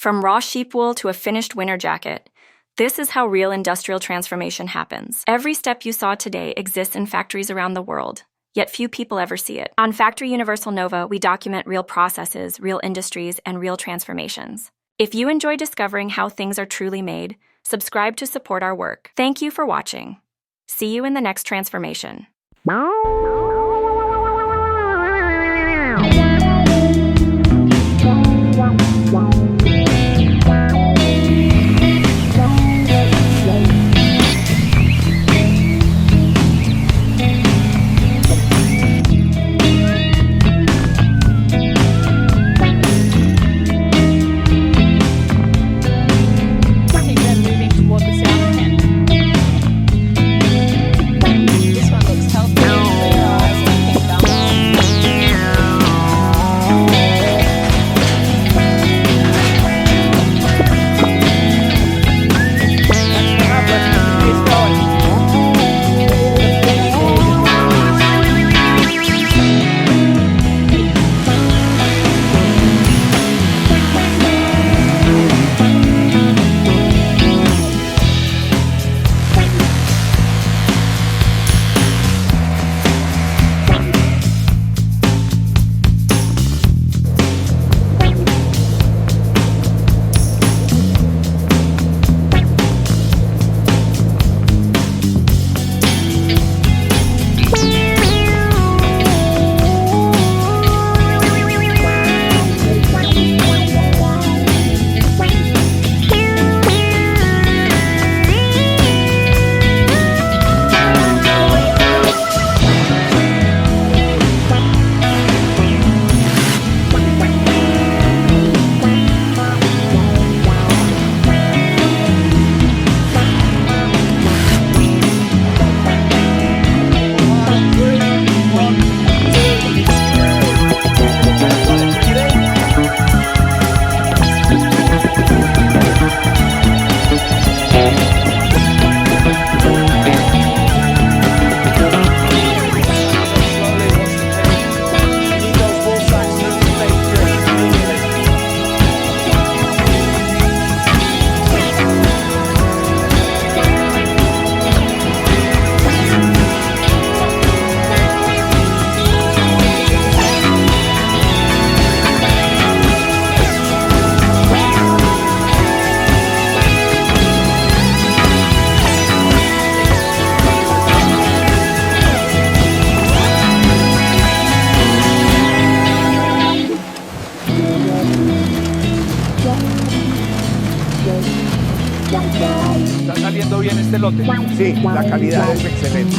From raw sheep wool to a finished winter jacket, this is how real industrial transformation happens. Every step you saw today exists in factories around the world, yet few people ever see it. On Factory Universal Nova, we document real processes, real industries, and real transformations. If you enjoy discovering how things are truly made, subscribe to support our work. Thank you for watching. See you in the next transformation. ¿Está saliendo bien este lote? Sí, la calidad es excelente.